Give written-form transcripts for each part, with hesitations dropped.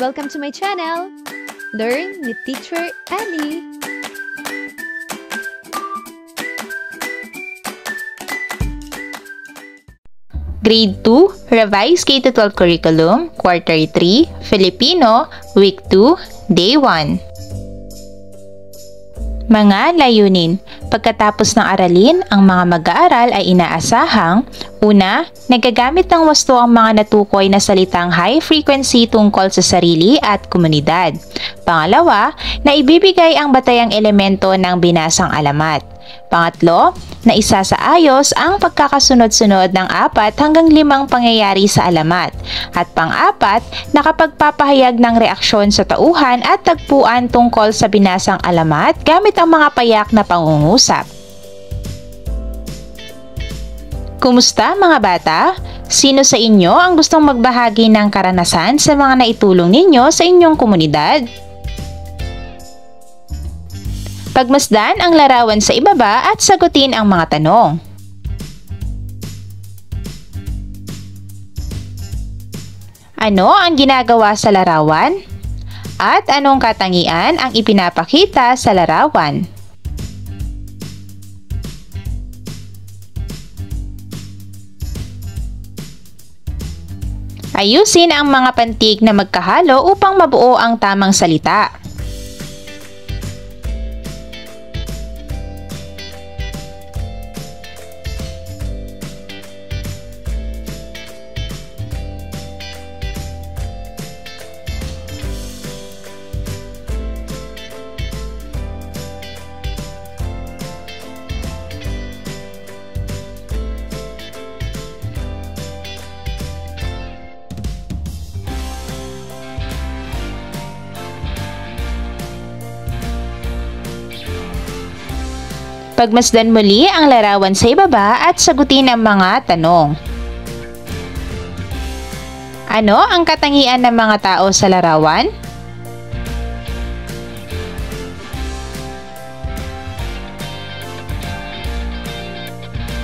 Welcome to my channel! Learn with Teacher Annie! Grade 2, Revised K-12 Curriculum, Quarter 3, Filipino, Week 2, Day 1. Mga layunin. Pagkatapos ng aralin, ang mga mag-aaral ay inaasahang: una, nagagamit ng wasto ang mga natukoy na salitang high frequency tungkol sa sarili at komunidad. Pangalawa, na ibibigay ang batayang elemento ng binasang alamat. Pangatlo, na isasaayos ang pagkakasunod-sunod ng 4 hanggang 5 pangyayari sa alamat. At pang-apat, nakapagpapahayag ng reaksyon sa tauhan at tagpuan tungkol sa binasang alamat gamit ang mga payak na pangungusap. Kumusta mga bata? Sino sa inyo ang gustong magbahagi ng karanasan sa mga naitulong ninyo sa inyong komunidad? Pagmasdan ang larawan sa ibaba at sagutin ang mga tanong. Ano ang ginagawa sa larawan? At anong katangian ang ipinapakita sa larawan? Ayusin ang mga pantig na magkahalo upang mabuo ang tamang salita. Pagmasdan muli ang larawan sa ibaba at sagutin ang mga tanong. Ano ang katangian ng mga tao sa larawan?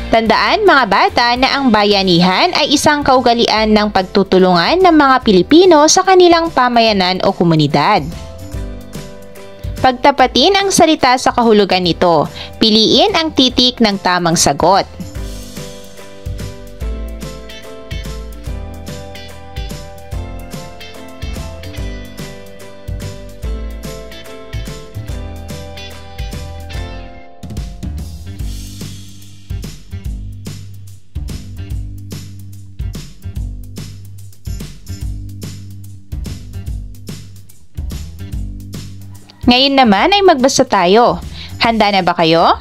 Tandaan mga bata na ang bayanihan ay isang kaugalian ng pagtutulungan ng mga Pilipino sa kanilang pamayanan o komunidad. Pagtapatin ang salita sa kahulugan nito. Piliin ang titik ng tamang sagot. Ngayon naman ay magbasa tayo. Handa na ba kayo?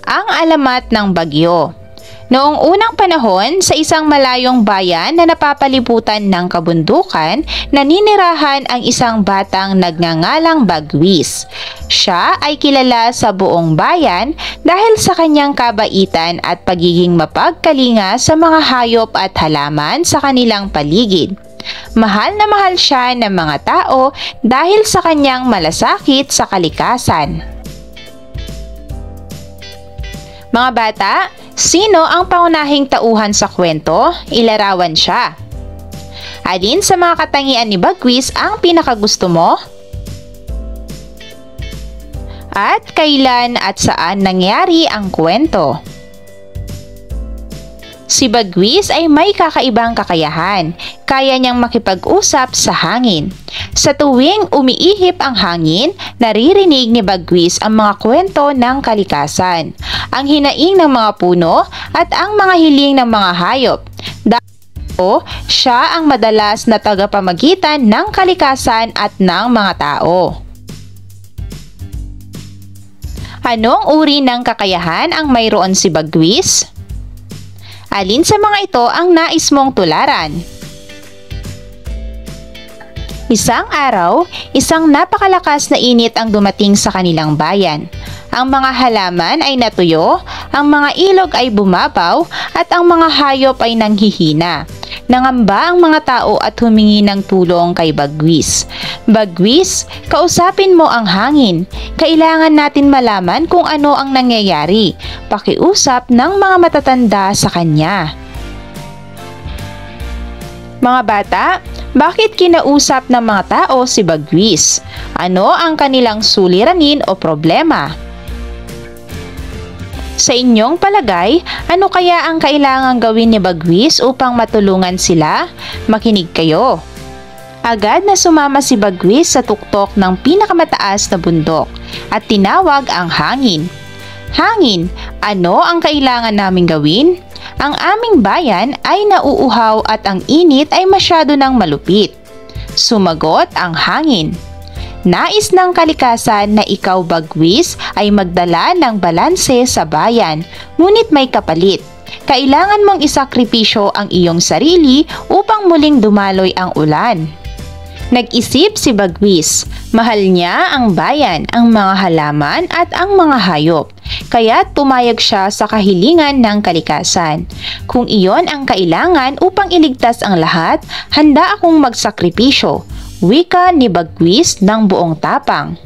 Ang alamat ng bagyo. Noong unang panahon, sa isang malayong bayan na napapalibutan ng kabundukan, naninirahan ang isang batang nagngangalang Bagwis. Siya ay kilala sa buong bayan dahil sa kanyang kabaitan at pagiging mapagkalinga sa mga hayop at halaman sa kanilang paligid. Mahal na mahal siya ng mga tao dahil sa kanyang malasakit sa kalikasan. Mga bata, sino ang pangunahing tauhan sa kwento? Ilarawan siya. Alin sa mga katangian ni Bagwis ang pinakagusto mo? At kailan at saan nangyari ang kwento? Si Bagwis ay may kakaibang kakayahan. Kaya niyang makipag-usap sa hangin. Sa tuwing umiihip ang hangin, naririnig ni Bagwis ang mga kwento ng kalikasan, ang hinaing ng mga puno at ang mga hiling ng mga hayop. Dahil siya ang madalas na tagapamagitan ng kalikasan at ng mga tao. Anong uri ng kakayahan ang mayroon si Bagwis? Alin sa mga ito ang nais mong tularan? Isang araw, isang napakalakas na init ang dumating sa kanilang bayan. Ang mga halaman ay natuyo, ang mga ilog ay bumabaw, at ang mga hayop ay nanghihina. Nangamba ang mga tao at humingi ng tulong kay Bagwis. Bagwis, kausapin mo ang hangin. Kailangan natin malaman kung ano ang nangyayari. Pakiusap ng mga matatanda sa kanya. Mga bata, Bakit kinausap ng mga tao si Bagwis? Ano ang kanilang suliranin o problema? Sa inyong palagay, ano kaya ang kailangang gawin ni Bagwis upang matulungan sila? Makinig kayo. Agad na sumama si Bagwis sa tuktok ng pinakamataas na bundok at tinawag ang hangin. Hangin, ano ang kailangan naming gawin? Ang aming bayan ay nauuhaw at ang init ay masyado nang malupit. Sumagot ang hangin. Nais ng kalikasan na ikaw, Bagwis, ay magdala ng balanse sa bayan, ngunit may kapalit. Kailangan mong isakripisyo ang iyong sarili upang muling dumaloy ang ulan. Nag-isip si Bagwis. Mahal niya ang bayan, ang mga halaman at ang mga hayop. Kaya tumayag siya sa kahilingan ng kalikasan. Kung iyon ang kailangan upang iligtas ang lahat, handa akong magsakripisyo. Wika ni Bagwis ng buong tapang.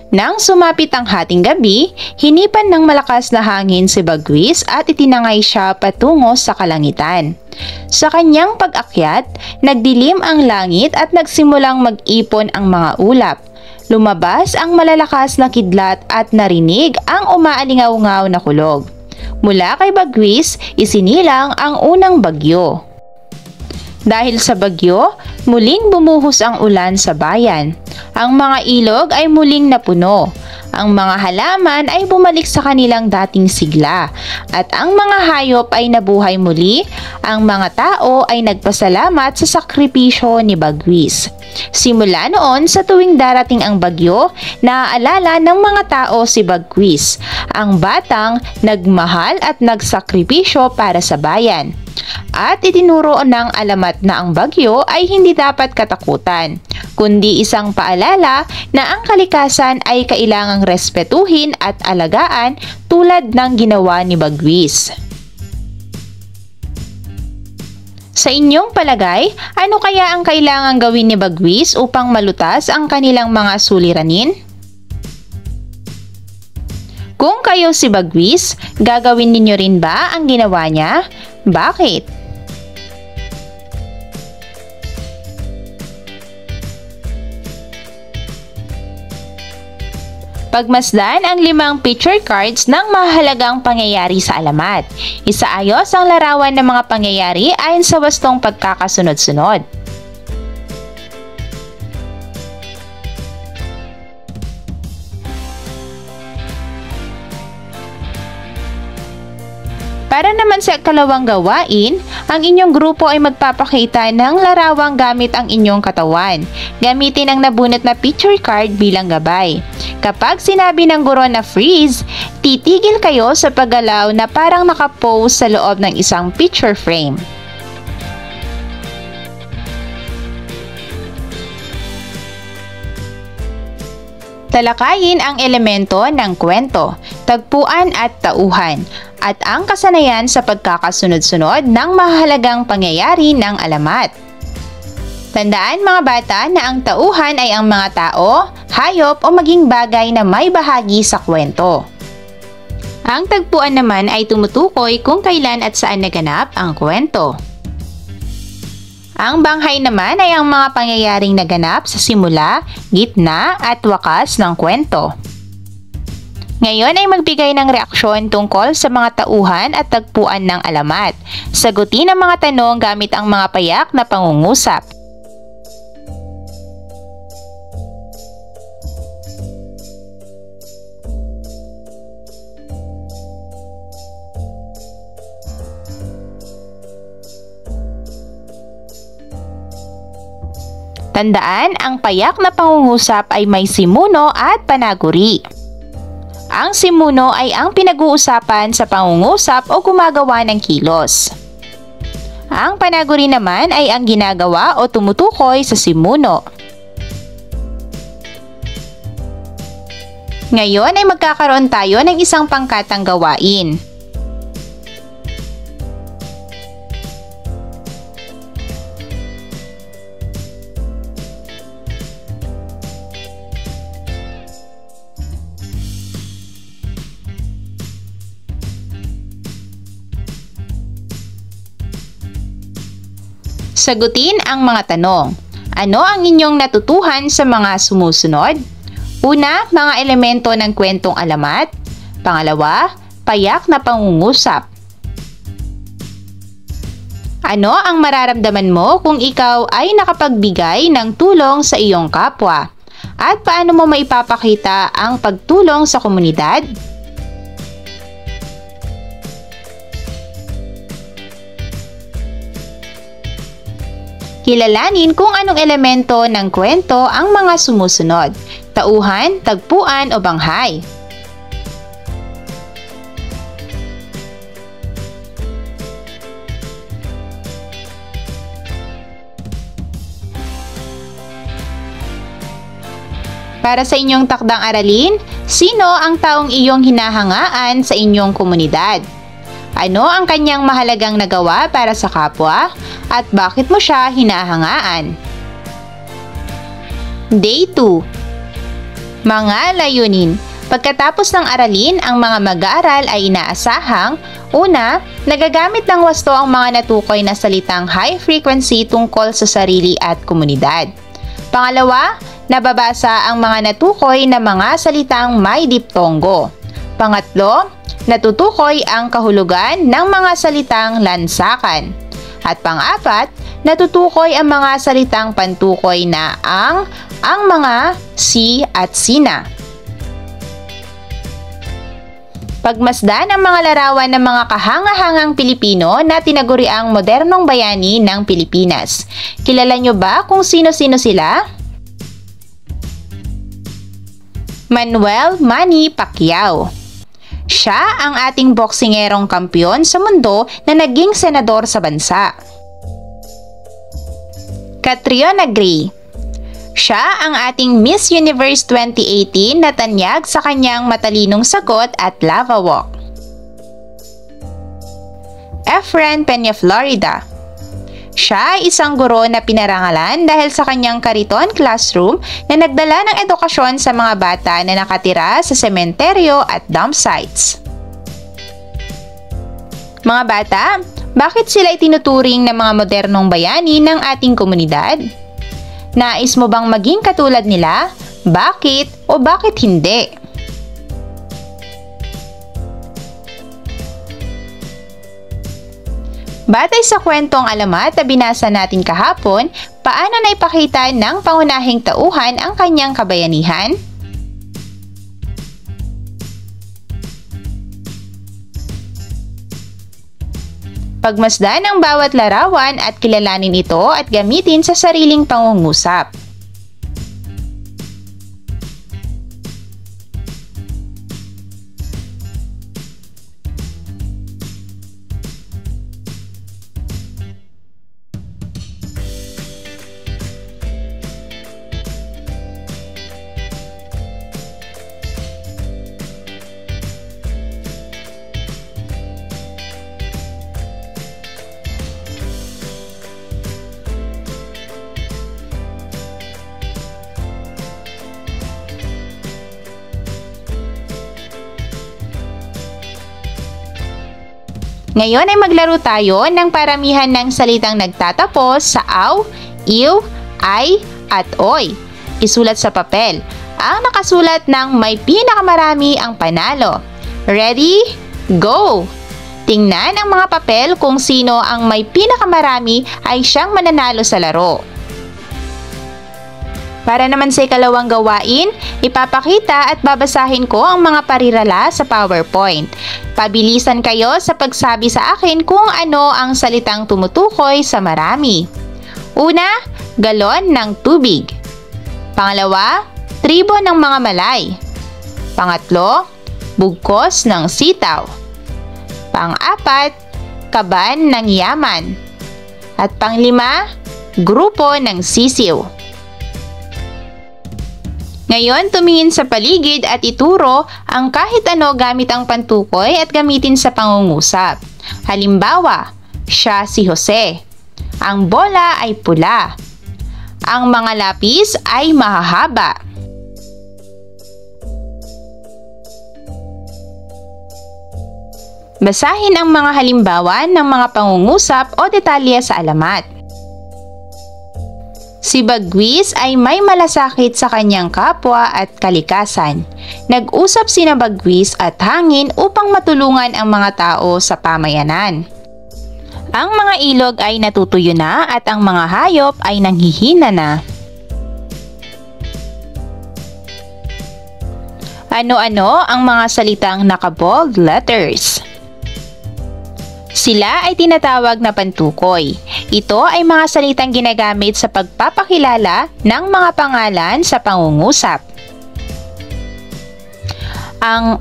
Nang sumapit ang hating gabi, hinipan ng malakas na hangin si Bagwis at itinangay siya patungo sa kalangitan. Sa kanyang pag-akyat, nagdilim ang langit at nagsimulang mag-ipon ang mga ulap. Lumabas ang malalakas na kidlat at narinig ang umaalingaw-ngaw na kulog. Mula kay Bagwis, isinilang ang unang bagyo. Dahil sa bagyo, muling bumuhos ang ulan sa bayan. Ang mga ilog ay muling napuno. Ang mga halaman ay bumalik sa kanilang dating sigla. At ang mga hayop ay nabuhay muli. Ang mga tao ay nagpasalamat sa sakripisyo ni Bagwis. Simula noon sa tuwing darating ang bagyo, naaalala ng mga tao si Bagwis, ang batang nagmahal at nagsakripisyo para sa bayan. At itinuro ng alamat na ang bagyo ay hindi dapat katakutan, kundi isang paalala na ang kalikasan ay kailangang respetuhin at alagaan tulad ng ginawa ni Bagwis. Sa inyong palagay, ano kaya ang kailangang gawin ni Bagwis upang malutas ang kanilang mga suliranin? Kung kayo si Bagwis, gagawin ninyo rin ba ang ginawa niya? Bakit? Pagmasdan ang 5 picture cards ng mahalagang pangyayari sa alamat. Isaayos ang larawan ng mga pangyayari ayon sa wastong pagkakasunod-sunod. Para naman sa ikalawang gawain, ang inyong grupo ay magpapakita ng larawang gamit ang inyong katawan. Gamitin ang nabunot na picture card bilang gabay. Kapag sinabi ng guro na freeze, titigil kayo sa paggalaw na parang nakapose sa loob ng isang picture frame. Talakayin ang elemento ng kwento, tagpuan at tauhan, at ang kasanayan sa pagkakasunod-sunod ng mahalagang pangyayari ng alamat. Tandaan mga bata na ang tauhan ay ang mga tao, hayop o maging bagay na may bahagi sa kwento. Ang tagpuan naman ay tumutukoy kung kailan at saan naganap ang kwento. Ang banghay naman ay ang mga pangyayaring naganap sa simula, gitna at wakas ng kwento. Ngayon ay magbigay ng reaksyon tungkol sa mga tauhan at tagpuan ng alamat. Sagutin ang mga tanong gamit ang mga payak na pangungusap. Tandaan, ang payak na pangungusap ay may simuno at panaguri. Ang simuno ay ang pinag-uusapan sa pangungusap o gumagawa ng kilos. Ang panaguri naman ay ang ginagawa o tumutukoy sa simuno. Ngayon ay magkakaroon tayo ng isang pangkatang gawain. Sagutin ang mga tanong. Ano ang inyong natutuhan sa mga sumusunod? Una, mga elemento ng kwentong alamat. Pangalawa, payak na pangungusap. Ano ang mararamdaman mo kung ikaw ay nakapagbigay ng tulong sa iyong kapwa? At paano mo maipapakita ang pagtulong sa komunidad? Kilalanin kung anong elemento ng kwento ang mga sumusunod: tauhan, tagpuan o banghay. Para sa inyong takdang aralin, sino ang taong iyong hinahangaan sa inyong komunidad? Ano ang kanyang mahalagang nagawa para sa kapwa at bakit mo siya hinahangaan? Day 2. Mga layunin. Pagkatapos ng aralin, ang mga mag-aaral ay inaasahang: una, nagagamit ng wasto ang mga natukoy na salitang high frequency tungkol sa sarili at komunidad. Pangalawa, nababasa ang mga natukoy na mga salitang may diptongo. Pangatlo, natutukoy ang kahulugan ng mga salitang lansakan. At pang-apat, natutukoy ang mga salitang pantukoy na ang mga si at sina. Pagmasdan ang mga larawan ng mga kahanga-hangang Pilipino na tinaguriang modernong bayani ng Pilipinas. Kilala nyo ba kung sino-sino sila? Manuel Manny Pacquiao. Siya ang ating boksingerong kampiyon sa mundo na naging senador sa bansa. Catriona Gray. Siya ang ating Miss Universe 2018 na tanyag sa kanyang matalinong sagot at lava walk. Efren Peña-Florida. Siya ay isang guro na pinarangalan dahil sa kanyang kariton classroom na nagdala ng edukasyon sa mga bata na nakatira sa sementeryo at dump sites. Mga bata, bakit sila itinuturing na mga modernong bayani ng ating komunidad? Nais mo bang maging katulad nila? Bakit o bakit hindi? Batay sa kwentong alamat na binasa natin kahapon, paano naipakita ng pangunahing tauhan ang kanyang kabayanihan? Pagmasdan ang bawat larawan at kilalanin ito at gamitin sa sariling pangungusap. Ngayon ay maglaro tayo ng paramihan ng salitang nagtatapos sa aw, iw, ay, at oy. Isulat sa papel. Ang nakasulat ng may pinakamarami ang panalo. Ready? Go! Tingnan ang mga papel kung sino ang may pinakamarami ay siyang mananalo sa laro. Para naman sa ikalawang gawain, ipapakita at babasahin ko ang mga parirala sa PowerPoint. Pabilisan kayo sa pagsabi sa akin kung ano ang salitang tumutukoy sa marami. Una, galon ng tubig. Pangalawa, tribo ng mga malay. Pangatlo, bugkos ng sitaw. Pang-apat, kaban ng yaman. At panglima, grupo ng sisiw. Ngayon, tumingin sa paligid at ituro ang kahit ano gamit ang pantukoy at gamitin sa pangungusap. Halimbawa, siya si Jose. Ang bola ay pula. Ang mga lapis ay mahahaba. Basahin ang mga halimbawa ng mga pangungusap o detalye sa alamat. Si Bagwis ay may malasakit sa kanyang kapwa at kalikasan. Nag-usap sina Bagwis at hangin upang matulungan ang mga tao sa pamayanan. Ang mga ilog ay natutuyo na at ang mga hayop ay nanghihina na. Ano-ano ang mga salitang naka-bold letters? Sila ay tinatawag na pantukoy. Ito ay mga salitang ginagamit sa pagpapakilala ng mga pangalan sa pangungusap. Ang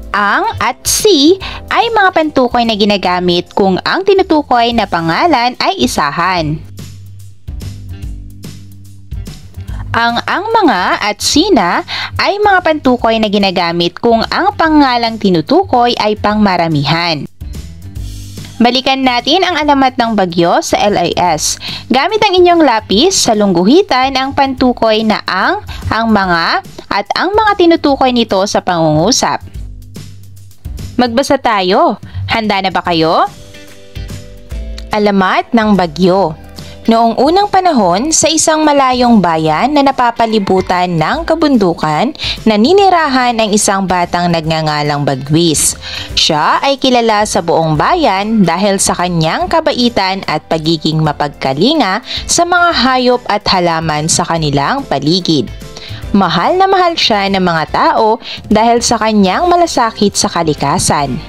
at si ay mga pantukoy na ginagamit kung ang tinutukoy na pangalan ay isahan. Ang mga at sina ay mga pantukoy na ginagamit kung ang pangalang tinutukoy ay pangmaramihan. Balikan natin ang alamat ng bagyo sa LIS. Gamit ang inyong lapis, salungguhitan ang pantukoy na ang mga at ang mga tinutukoy nito sa pangungusap. Magbasa tayo. Handa na ba kayo? Alamat ng bagyo. Noong unang panahon, sa isang malayong bayan na napapalibutan ng kabundukan, naninirahan ang isang batang nagngangalang Bagwis. Siya ay kilala sa buong bayan dahil sa kanyang kabaitan at pagiging mapagkalinga sa mga hayop at halaman sa kanilang paligid. Mahal na mahal siya ng mga tao dahil sa kanyang malasakit sa kalikasan.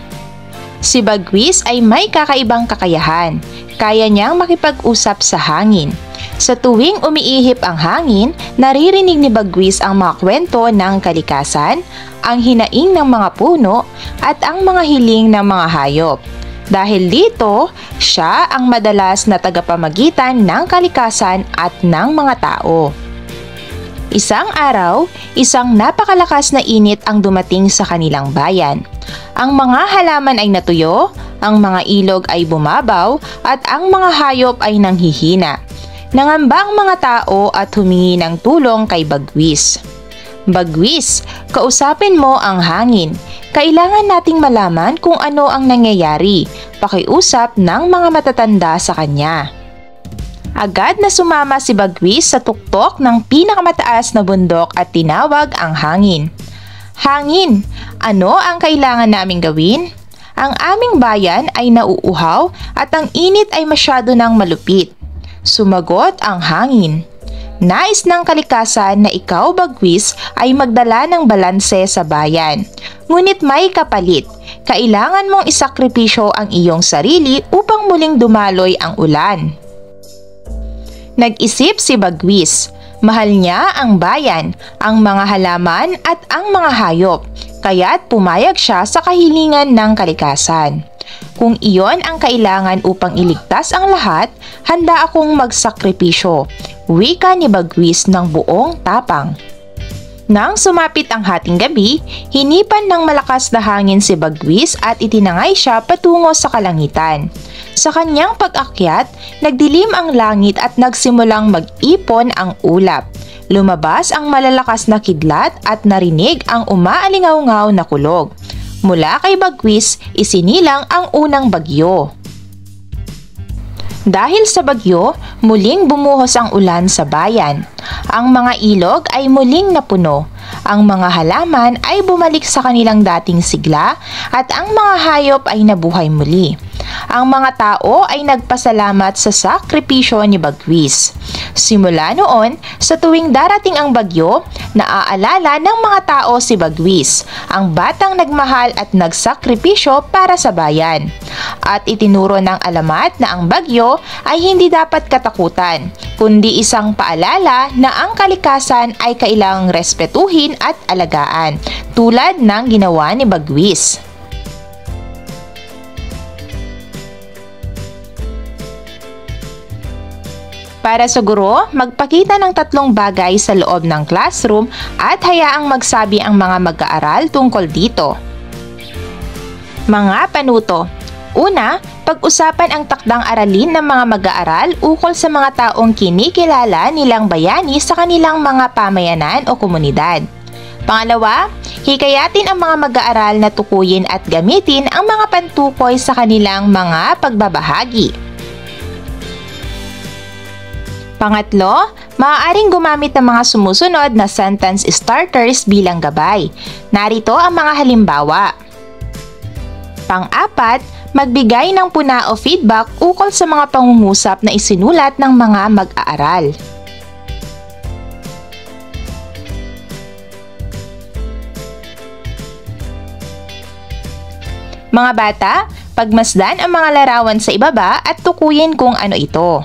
Si Bagwis ay may kakaibang kakayahan. Kaya niyang makipag-usap sa hangin. Sa tuwing umiihip ang hangin, naririnig ni Bagwis ang mga kwento ng kalikasan, ang hinaing ng mga puno, at ang mga hiling ng mga hayop. Dahil dito, siya ang madalas na tagapamagitan ng kalikasan at ng mga tao. Isang araw, isang napakalakas na init ang dumating sa kanilang bayan. Ang mga halaman ay natuyo, ang mga ilog ay bumabaw, at ang mga hayop ay nanghihina. Nangamba ang mga tao at humingi ng tulong kay Bagwis. Bagwis, kausapin mo ang hangin. Kailangan nating malaman kung ano ang nangyayari. Pakiusap ng mga matatanda sa kanya. Agad na sumama si Bagwis sa tuktok ng pinakamataas na bundok at tinawag ang hangin. Hangin, ano ang kailangan naming gawin? Ang aming bayan ay nauuhaw at ang init ay masyado nang malupit. Sumagot ang hangin. Nais ng kalikasan na ikaw, Bagwis, ay magdala ng balanse sa bayan. Ngunit may kapalit. Kailangan mong isakripisyo ang iyong sarili upang muling dumaloy ang ulan. Nag-isip si Bagwis. Mahal niya ang bayan, ang mga halaman at ang mga hayop, kaya't pumayag siya sa kahilingan ng kalikasan. Kung iyon ang kailangan upang iligtas ang lahat, handa akong magsakripisyo, wika ni Bagwis ng buong tapang. Nang sumapit ang hating gabi, hinipan ng malakas na hangin si Bagwis at itinangay siya patungo sa kalangitan. Sa kanyang pag-akyat, nagdilim ang langit at nagsimulang mag-ipon ang ulap. Lumabas ang malalakas na kidlat at narinig ang umaalingaw-ngaw na kulog. Mula kay Bagwis, isinilang ang unang bagyo. Dahil sa bagyo, muling bumuhos ang ulan sa bayan. Ang mga ilog ay muling napuno. Ang mga halaman ay bumalik sa kanilang dating sigla at ang mga hayop ay nabuhay muli. Ang mga tao ay nagpasalamat sa sakripisyo ni Bagwis. Simula noon, sa tuwing darating ang bagyo, naaalala ng mga tao si Bagwis, ang batang nagmahal at nagsakripisyo para sa bayan. At itinuro ng alamat na ang bagyo ay hindi dapat katakutan, kundi isang paalala na ang kalikasan ay kailangang respetuhin at alagaan, tulad ng ginawa ni Bagwis. Para sa guro, magpakita ng 3 bagay sa loob ng classroom at hayaang magsabi ang mga mag-aaral tungkol dito. Mga panuto. Una, pag-usapan ang takdang aralin ng mga mag-aaral ukol sa mga taong kinikilala nilang bayani sa kanilang mga pamayanan o komunidad. Pangalawa, hikayatin ang mga mag-aaral na tukuyin at gamitin ang mga pantukoy sa kanilang mga pagbabahagi. Pangatlo, Maaaring gumamit ng mga sumusunod na sentence starters bilang gabay. Narito ang mga halimbawa. Pang-apat, magbigay ng puna o feedback ukol sa mga pangungusap na isinulat ng mga mag-aaral. Mga bata, pagmasdan ang mga larawan sa ibaba at tukuyin kung ano ito.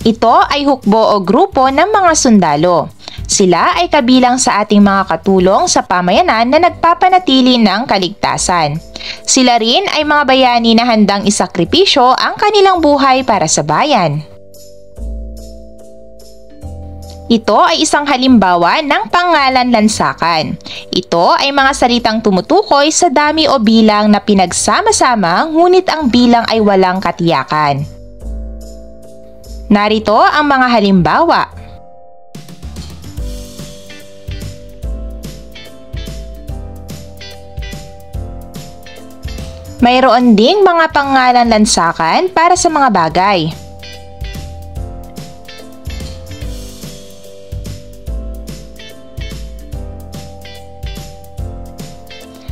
Ito ay hukbo o grupo ng mga sundalo. Sila ay kabilang sa ating mga katulong sa pamayanan na nagpapanatili ng kaligtasan. Sila rin ay mga bayani na handang isakripisyo ang kanilang buhay para sa bayan. Ito ay isang halimbawa ng pangalan lansakan. Ito ay mga salitang tumutukoy sa dami o bilang na pinagsama-sama ngunit ang bilang ay walang katiyakan. Narito ang mga halimbawa. Mayroon ding mga pangalan lansakan para sa mga bagay.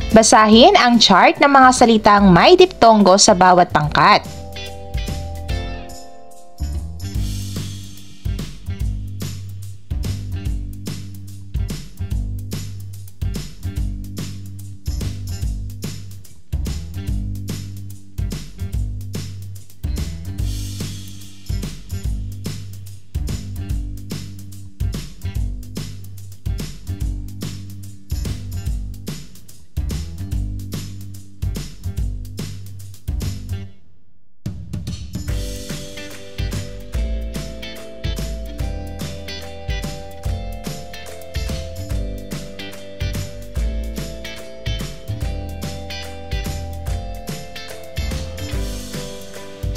Basahin ang chart ng mga salitang may diptongo sa bawat pangkat.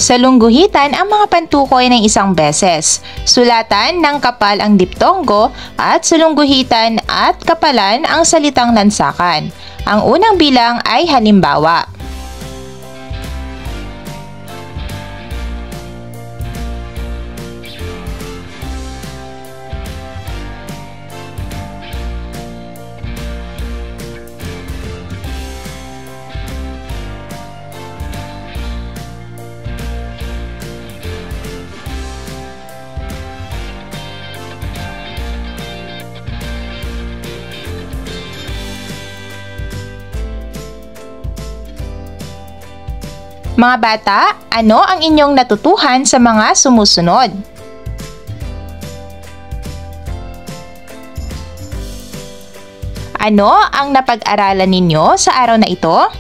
Salungguhitan ang mga pantukoy ng isang beses. Sulatan ng kapal ang diptongo at salungguhitan at kapalan ang salitang lansakan. Ang unang bilang ay halimbawa. Mga bata, ano ang inyong natutuhan sa mga sumusunod? Ano ang napag-aralan ninyo sa araw na ito?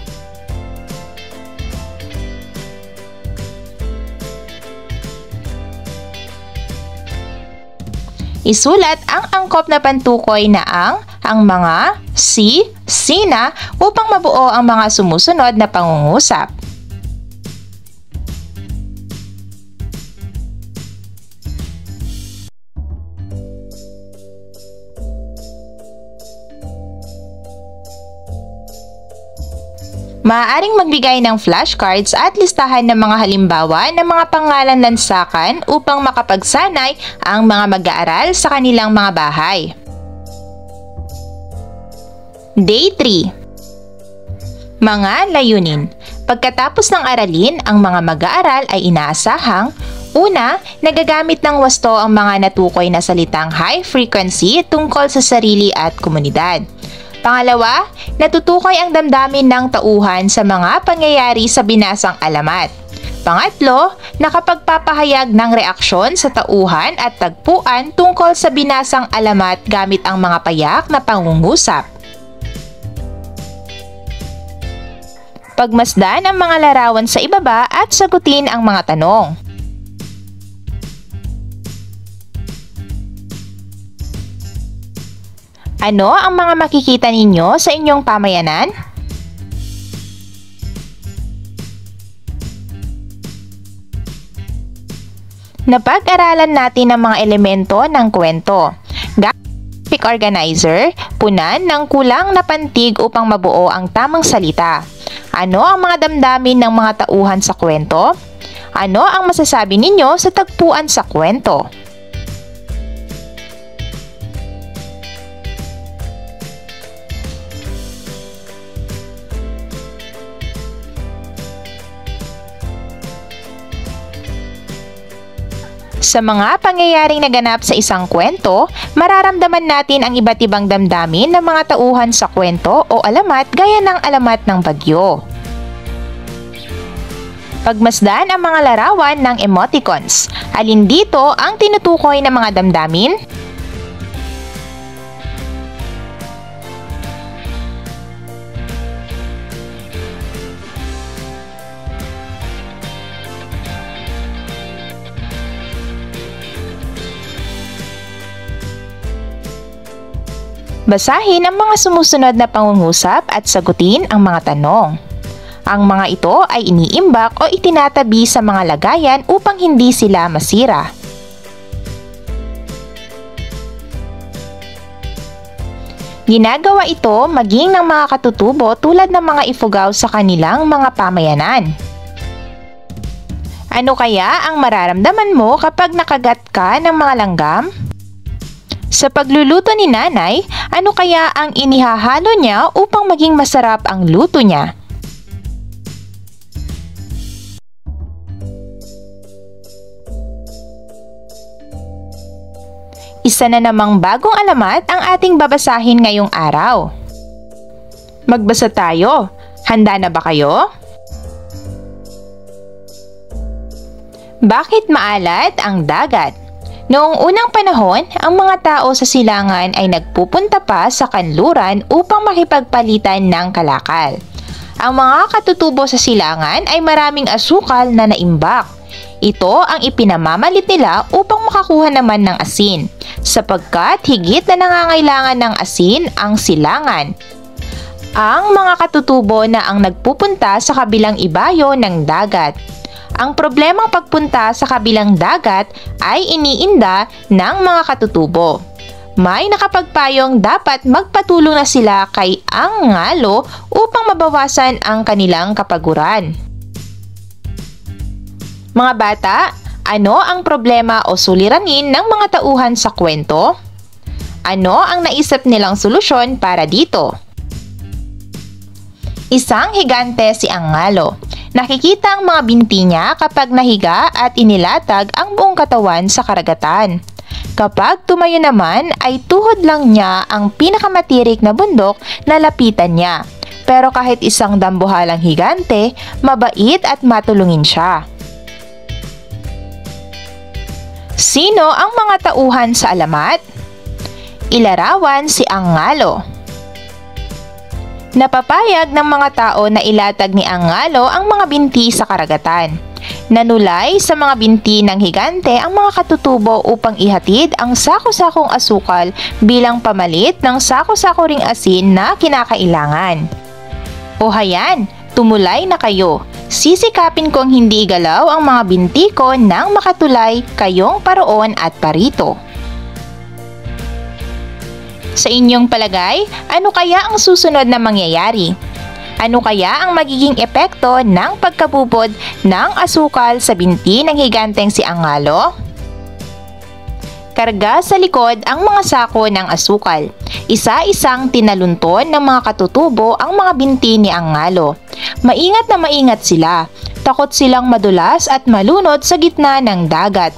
Isulat ang angkop na pantukoy na ang mga, sina upang mabuo ang mga sumusunod na pangungusap. Maaaring magbigay ng flashcards at listahan ng mga halimbawa ng mga pangalan lansakan upang makapagsanay ang mga mag-aaral sa kanilang mga bahay. Day 3. Mga layunin. Pagkatapos ng aralin, ang mga mag-aaral ay inaasahang: una, nagagamit ng wasto ang mga natukoy na salitang high frequency tungkol sa sarili at komunidad. Pangalawa, natutukoy ang damdamin ng tauhan sa mga pangyayari sa binasang alamat. Pangatlo, nakapagpapahayag ng reaksyon sa tauhan at tagpuan tungkol sa binasang alamat gamit ang mga payak na pangungusap. Pagmasdan ang mga larawan sa ibaba at sagutin ang mga tanong. Ano ang mga makikita ninyo sa inyong pamayanan? Napag-aralan natin ang mga elemento ng kwento. Graphic organizer, punan ng kulang na pantig upang mabuo ang tamang salita. Ano ang mga damdamin ng mga tauhan sa kwento? Ano ang masasabi ninyo sa tagpuan sa kwento? Sa mga pangyayaring naganap sa isang kwento, mararamdaman natin ang iba't ibang damdamin ng mga tauhan sa kwento o alamat gaya ng alamat ng bagyo. Pagmasdan ang mga larawan ng emoticons. Alin dito ang tinutukoy ng mga damdamin? Basahin ang mga sumusunod na pangungusap at sagutin ang mga tanong. Ang mga ito ay iniimbak o itinatabi sa mga lagayan upang hindi sila masira. Ginagawa ito maging ng mga katutubo tulad ng mga ifugaw sa kanilang mga pamayanan. Ano kaya ang mararamdaman mo kapag nakagat ka ng mga langgam? Sa pagluluto ni nanay, ano kaya ang inihahalo niya upang maging masarap ang luto niya? Isa na namang bagong alamat ang ating babasahin ngayong araw. Magbasa tayo. Handa na ba kayo? Bakit maalat ang dagat? Noong unang panahon, ang mga tao sa silangan ay nagpupunta pa sa kanluran upang makipagpalitan ng kalakal. Ang mga katutubo sa silangan ay maraming asukal na naimbak. Ito ang ipinamamalit nila upang makakuha naman ng asin, sapagkat higit na nangangailangan ng asin ang silangan. Ang mga katutubo na ang nagpupunta sa kabilang ibayo ng dagat. Ang problemang pagpunta sa kabilang dagat ay iniinda ng mga katutubo. May nakapagpayong dapat magpatulong na sila kay ang ngalo upang mabawasan ang kanilang kapaguran. Mga bata, ano ang problema o suliranin ng mga tauhan sa kwento? Ano ang naisip nilang solusyon para dito? Isang higante si Angalo. Nakikita ang mga binti niya kapag nahiga at inilatag ang buong katawan sa karagatan. Kapag tumayo naman ay tuhod lang niya ang pinakamatirik na bundok na lapitan niya. Pero kahit isang dambuhalang higante, mabait at matulungin siya. Sino ang mga tauhan sa alamat? Ilarawan si Angalo. Napapayag ng mga tao na ilatag ni Angalo ang mga binti sa karagatan. Nanulay sa mga binti ng higante ang mga katutubo upang ihatid ang sako-sakong asukal bilang pamalit ng sako-sako ring asin na kinakailangan. O hayan, tumulay na kayo. Sisikapin kong hindi igalaw ang mga binti ko nang makatulay kayong paroon at parito. Sa inyong palagay, ano kaya ang susunod na mangyayari? Ano kaya ang magiging epekto ng pagkabubod ng asukal sa binti ng higanteng si Angalo? Karga sa likod ang mga sako ng asukal. Isa-isang tinalunton ng mga katutubo ang mga binti ni Angalo. Maingat na maingat sila. Takot silang madulas at malunod sa gitna ng dagat.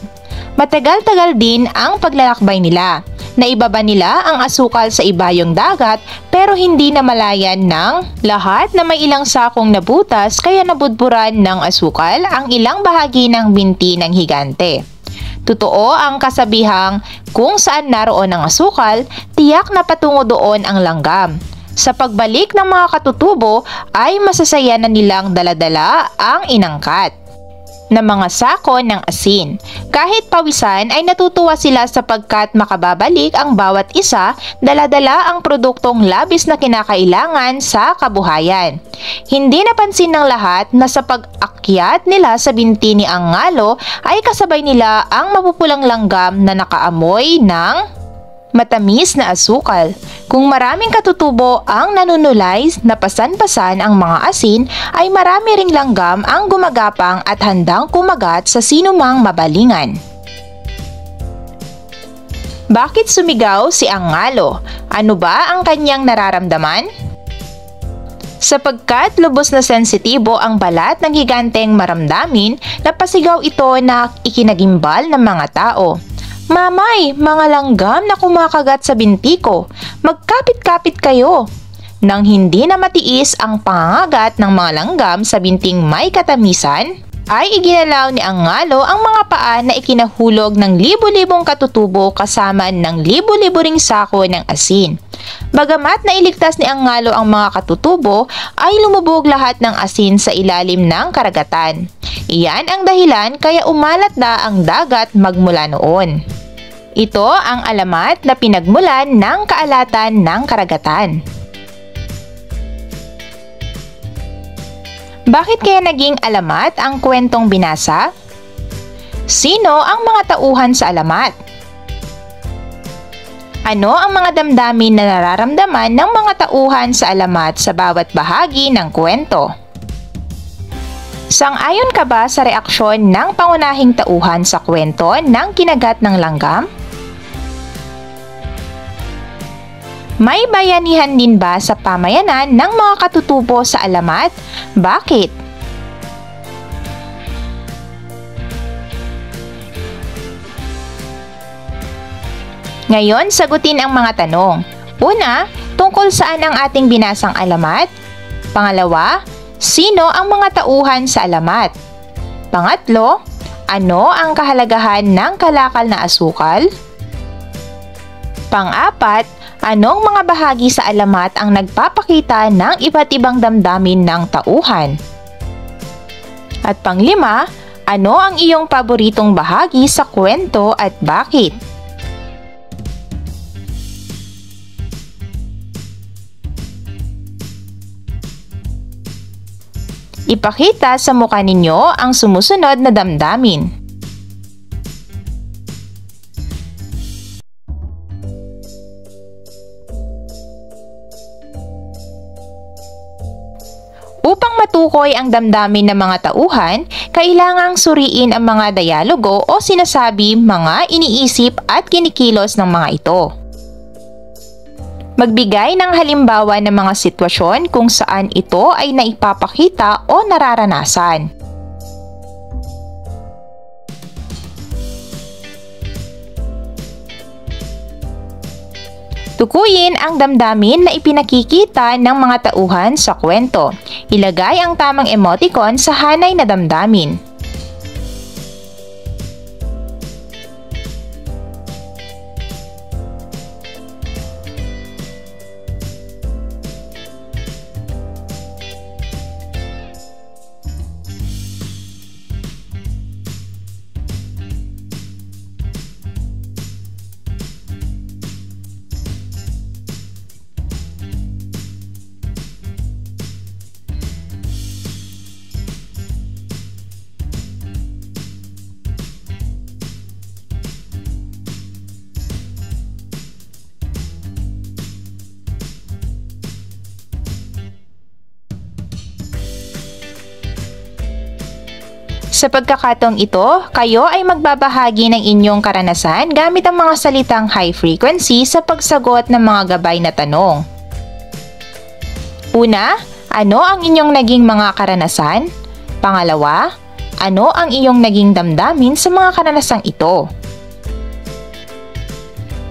Matagal-tagal din ang paglalakbay nila. Naibaba nila ang asukal sa ibayong dagat pero hindi na malayan ng lahat na may ilang sakong nabutas kaya nabudburan ng asukal ang ilang bahagi ng binti ng higante. Totoo ang kasabihang kung saan naroon ang asukal, tiyak na patungo doon ang langgam. Sa pagbalik ng mga katutubo ay masasaya na nilang daladala ang inangkat na mga sako ng asin. Kahit pawisan ay natutuwa sila sapagkat makababalik ang bawat isa, dala-dala ang produktong labis na kinakailangan sa kabuhayan. Hindi napansin ng lahat na sa pag-akyat nila sa binti ni Angalo ay kasabay nila ang mapupulang langgam na nakaamoy ng Matamis na asukal. Kung maraming katutubo ang nanunulay na pasan-pasan ang mga asin, ay marami ring langgam ang gumagapang at handang kumagat sa sinumang mabalingan. Bakit sumigaw si Angalo? Ano ba ang kanyang nararamdaman? Sapagkat lubos na sensitibo ang balat ng higanteng maramdamin, napasigaw ito na ikinagimbal ng mga tao. Mamay, mga langgam na kumakagat sa binti ko, magkapit-kapit kayo. Nang hindi na matiis ang pangangagat ng mga langgam sa binting may katamisan, ay iginalaw ni Angalo ang mga paa na ikinahulog ng libo-libong katutubo kasama ng libo-libo ring sako ng asin. Bagamat nailigtas ni Angalo ang mga katutubo, ay lumubog lahat ng asin sa ilalim ng karagatan. Iyan ang dahilan kaya umalat na ang dagat magmula noon. Ito ang alamat na pinagmulan ng kaalatan ng karagatan. Bakit kaya naging alamat ang kwentong binasa? Sino ang mga tauhan sa alamat? Ano ang mga damdamin na nararamdaman ng mga tauhan sa alamat sa bawat bahagi ng kwento? Sang-ayon ka ba sa reaksyon ng pangunahing tauhan sa kwento ng kinagat ng langgam? May bayanihan din ba sa pamayanan ng mga katutubo sa alamat? Bakit? Ngayon, sagutin ang mga tanong. Una, tungkol saan ang ating binasang alamat? Pangalawa, sino ang mga tauhan sa alamat? Pangatlo, ano ang kahalagahan ng kalakal na asukal? Pang-apat, anong mga bahagi sa alamat ang nagpapakita ng iba't ibang damdamin ng tauhan? At panglima, ano ang iyong paboritong bahagi sa kwento at bakit? Ipakita sa mukha ninyo ang sumusunod na damdamin. Upang matukoy ang damdamin ng mga tauhan, kailangang suriin ang mga dialogo o sinasabi, mga iniisip at kinikilos ng mga ito. Magbigay ng halimbawa ng mga sitwasyon kung saan ito ay naipapakita o nararanasan. Tukuyin ang damdamin na ipinakikita ng mga tauhan sa kwento. Ilagay ang tamang emoticon sa hanay na damdamin. Sa pagkakataong ito, kayo ay magbabahagi ng inyong karanasan gamit ang mga salitang high frequency sa pagsagot ng mga gabay na tanong. Una, ano ang inyong naging mga karanasan? Pangalawa, ano ang iyong naging damdamin sa mga karanasang ito?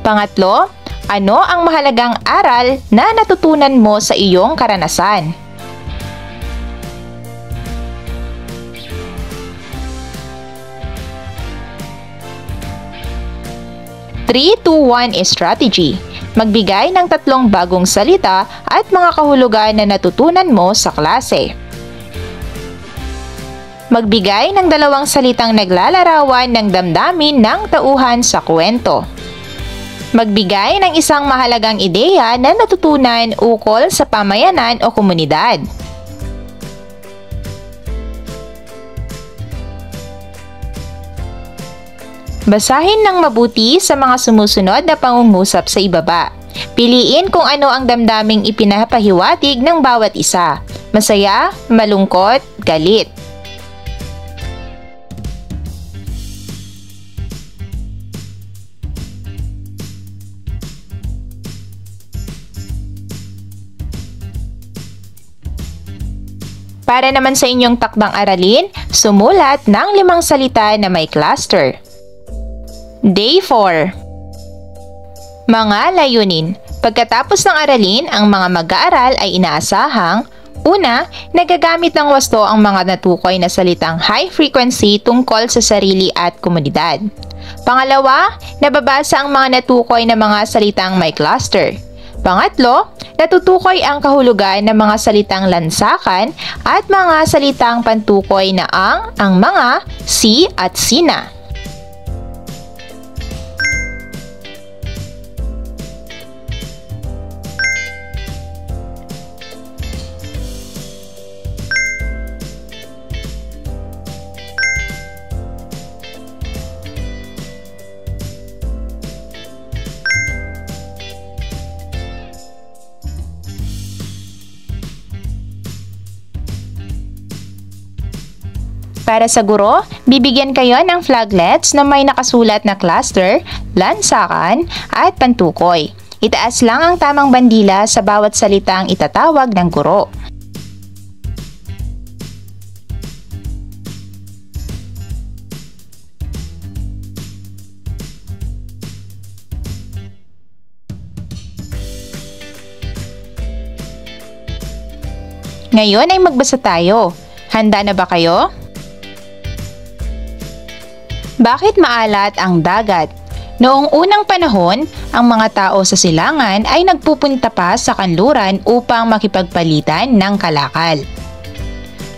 Pangatlo, ano ang mahalagang aral na natutunan mo sa iyong karanasan? 3-2-1 strategy. Magbigay ng 3 bagong salita at mga kahulugan na natutunan mo sa klase. Magbigay ng 2 salitang naglalarawan ng damdamin ng tauhan sa kwento. Magbigay ng isang mahalagang ideya na natutunan ukol sa pamayanan o komunidad. Basahin ng mabuti sa mga sumusunod na pangungusap sa ibaba. Piliin kung ano ang damdaming ipinapahiwatig ng bawat isa. Masaya, malungkot, galit. Para naman sa inyong takdang aralin, sumulat ng 5 salita na may cluster. Day 4. Mga layunin. Pagkatapos ng aralin, ang mga mag-aaral ay inaasahang: una, nagagamit ng wasto ang mga natukoy na salitang high frequency tungkol sa sarili at komunidad. Pangalawa, nababasa ang mga natukoy na mga salitang may cluster. Pangatlo, natutukoy ang kahulugan ng mga salitang lansakan at mga salitang pantukoy na ang mga, si at sina. Para sa guro, bibigyan kayo ng flaglets na may nakasulat na cluster, lansakan, at pantukoy. Itaas lang ang tamang bandila sa bawat salitang itatawag ng guro. Ngayon ay magbasa tayo. Handa na ba kayo? Bakit maalat ang dagat? Noong unang panahon, ang mga tao sa silangan ay nagpupunta pa sa kanluran upang makipagpalitan ng kalakal.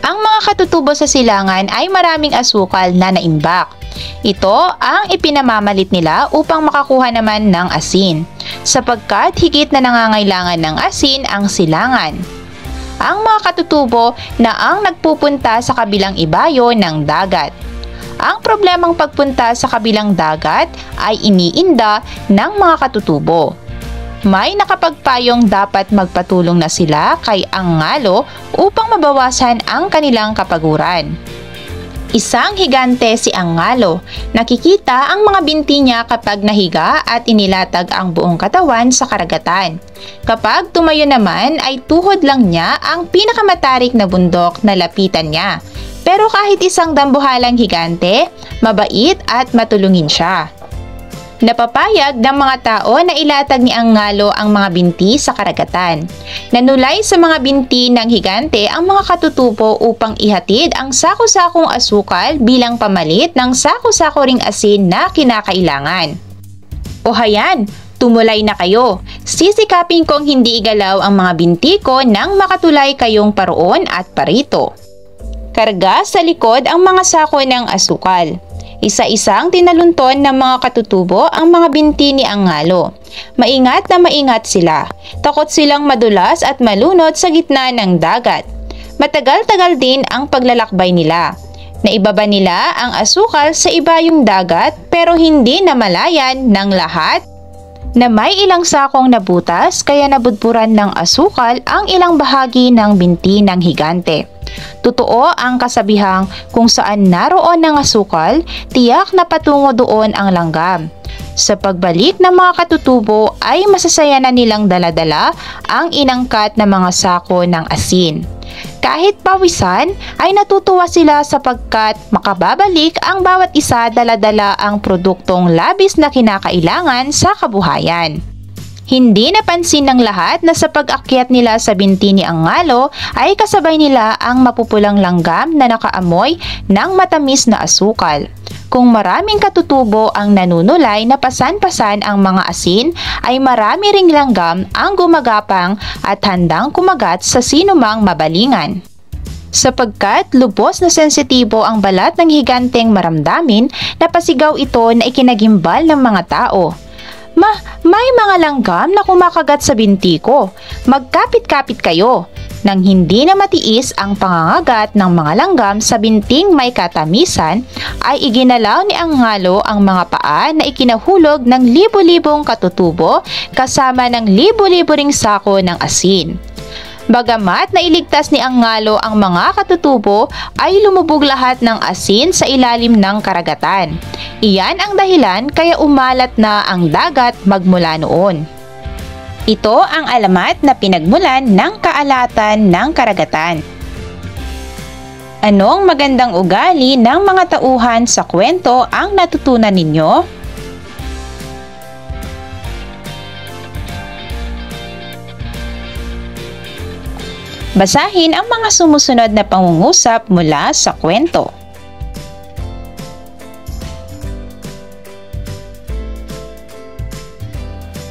Ang mga katutubo sa silangan ay maraming asukal na naimbak. Ito ang ipinamamalit nila upang makakuha naman ng asin, sapagkat higit na nangangailangan ng asin ang silangan. Ang mga katutubo na ang nagpupunta sa kabilang ibayo ng dagat. Ang problemang pagpunta sa kabilang dagat ay iniinda ng mga katutubo. May nakapagpayong dapat magpatulong na sila kay Angalo upang mabawasan ang kanilang kapaguran. Isang higante si Angalo. Nakikita ang mga binti niya kapag nahiga at inilatag ang buong katawan sa karagatan. Kapag tumayo naman ay tuhod lang niya ang pinakamatarik na bundok na lapitan niya. Pero kahit isang dambuhalang higante, mabait at matulungin siya. Napapayag ng mga tao na ilatag ni Angalo ang mga binti sa karagatan. Nanulay sa mga binti ng higante ang mga katutubo upang ihatid ang sako-sakong asukal bilang pamalit ng sako-sako ring asin na kinakailangan. O hayan, tumulay na kayo. Sisikapin kong hindi igalaw ang mga binti ko nang makatulay kayong paroon at parito. Karga sa likod ang mga sako ng asukal. Isa-isang tinalunton ng mga katutubo ang mga binti ni Angalo. Maingat na maingat sila. Takot silang madulas at malunod sa gitna ng dagat. Matagal-tagal din ang paglalakbay nila. Naibaba nila ang asukal sa ibayong dagat pero hindi namalayan ng lahat na may ilang sakong nabutas kaya nabudburan ng asukal ang ilang bahagi ng binti ng higante. Totoo ang kasabihang kung saan naroon ang asukal, tiyak na patungo doon ang langgam. Sa pagbalik ng mga katutubo ay masasaya na nilang daladala ang inangkat na mga sako ng asin. Kahit pawisan ay natutuwa sila sapagkat makababalik ang bawat isa daladala ang produktong labis na kinakailangan sa kabuhayan. Hindi napansin ng lahat na sa pag-akyat nila sa binti ni Angalo ay kasabay nila ang mapupulang langgam na nakaamoy ng matamis na asukal. Kung maraming katutubo ang nanunulay na pasan-pasan ang mga asin, ay marami ring langgam ang gumagapang at handang kumagat sa sinumang mabalingan. Sapagkat lubos na sensitibo ang balat ng higanteng maramdamin, napasigaw ito na ikinagimbal ng mga tao. May mga langgam na kumakagat sa binti ko. Magkapit-kapit kayo. Nang hindi na matiis ang pangangagat ng mga langgam sa binting may katamisan, ay iginalaw ni Angalo ang mga paa na ikinahulog ng libo-libong katutubo kasama ng libo-libo ring sako ng asin. Bagamat nailigtas ni Angalo ang mga katutubo, ay lumubog lahat ng asin sa ilalim ng karagatan. Iyan ang dahilan kaya umalat na ang dagat magmula noon. Ito ang alamat na pinagmulan ng kaalatan ng karagatan. Anong magandang ugali ng mga tauhan sa kwento ang natutunan ninyo? Basahin ang mga sumusunod na pangungusap mula sa kwento.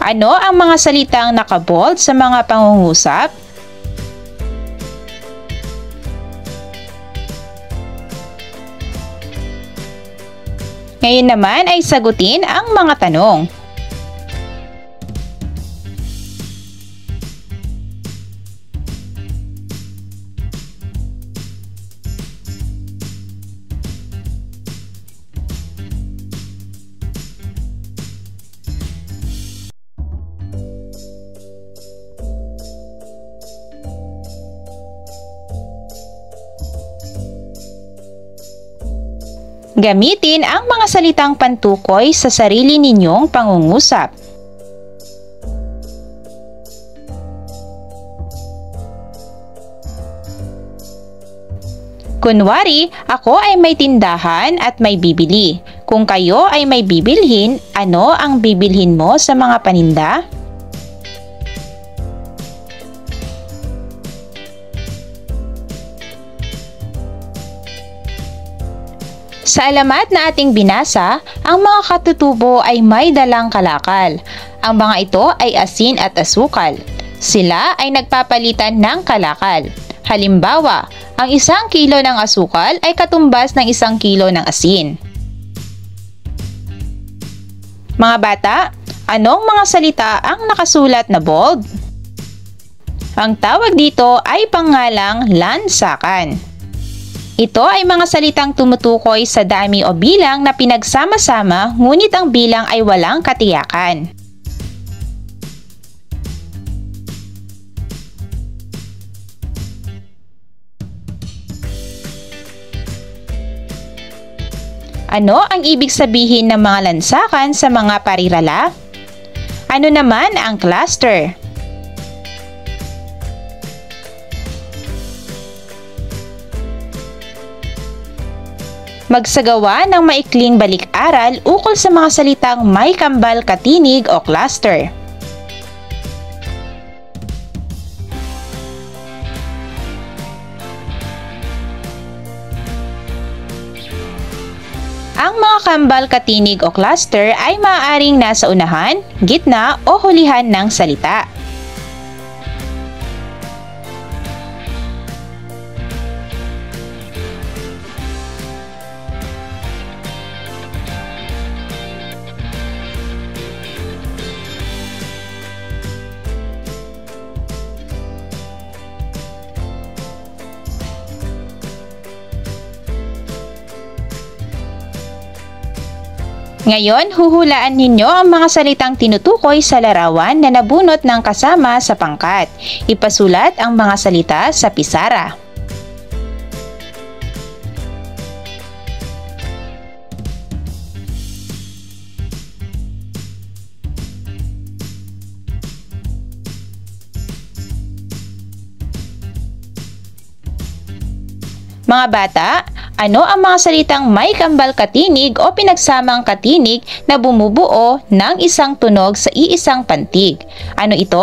Ano ang mga salitang nakabold sa mga pangungusap? Ngayon naman ay sagutin ang mga tanong. Gamitin ang mga salitang pantukoy sa sarili ninyong pangungusap. Kunwari, ako ay may tindahan at may bibili. Kung kayo ay may bibilhin, ano ang bibilhin mo sa mga paninda? Sa alamat na ating binasa, ang mga katutubo ay may dalang kalakal. Ang mga ito ay asin at asukal. Sila ay nagpapalitan ng kalakal. Halimbawa, ang 1 kilo ng asukal ay katumbas ng 1 kilo ng asin. Mga bata, anong mga salita ang nakasulat na bold? Ang tawag dito ay pangalang lansakan. Ito ay mga salitang tumutukoy sa dami o bilang na pinagsama-sama, ngunit ang bilang ay walang katiyakan. Ano ang ibig sabihin ng mga lansakan sa mga parirala? Ano naman ang cluster? Magsagawa ng maikling balik-aral ukol sa mga salitang may kambal katinig o cluster. Ang mga kambal katinig o cluster ay maaaring nasa unahan, gitna o hulihan ng salita. Ngayon, huhulaan ninyo ang mga salitang tinutukoy sa larawan na nabunot ng kasama sa pangkat. Ipasulat ang mga salita sa pisara. Mga bata, ano ang mga salitang may kambal katinig o pinagsamang katinig na bumubuo ng isang tunog sa iisang pantig? Ano ito?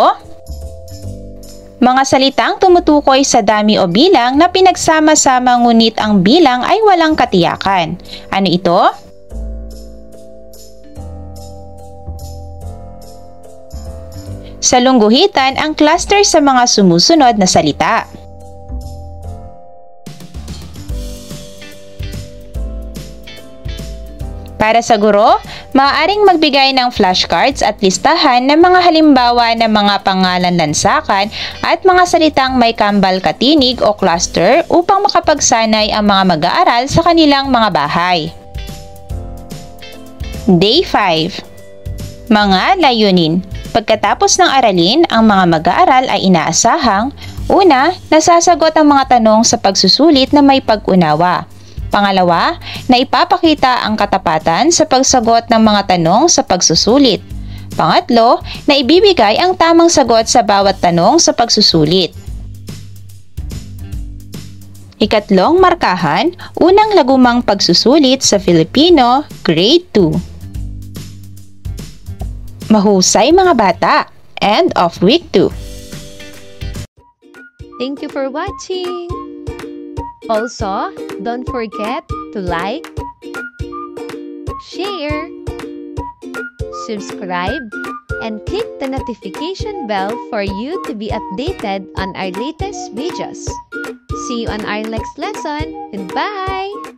Mga salitang tumutukoy sa dami o bilang na pinagsama-sama ngunit ang bilang ay walang katiyakan. Ano ito? Salungguhitan ang cluster sa mga sumusunod na salita. Para sa guro, maaaring magbigay ng flashcards at listahan ng mga halimbawa ng mga pangalan lansakan at mga salitang may kambal katinig o cluster upang makapagsanay ang mga mag-aaral sa kanilang mga bahay. Day 5. Mga layunin. Pagkatapos ng aralin, ang mga mag-aaral ay inaasahang: una, nasasagot ang mga tanong sa pagsusulit na may pag-unawa. Pangalawa, na ipapakita ang katapatan sa pagsagot ng mga tanong sa pagsusulit. Pangatlo, na ibibigay ang tamang sagot sa bawat tanong sa pagsusulit. Ikatlong markahan, unang lagumang pagsusulit sa Filipino, Grade 2. Mahusay mga bata! End of Week 2. Thank you for watching! Also, don't forget to like, share, subscribe, and click the notification bell for you to be updated on our latest videos. See you on our next lesson. Goodbye!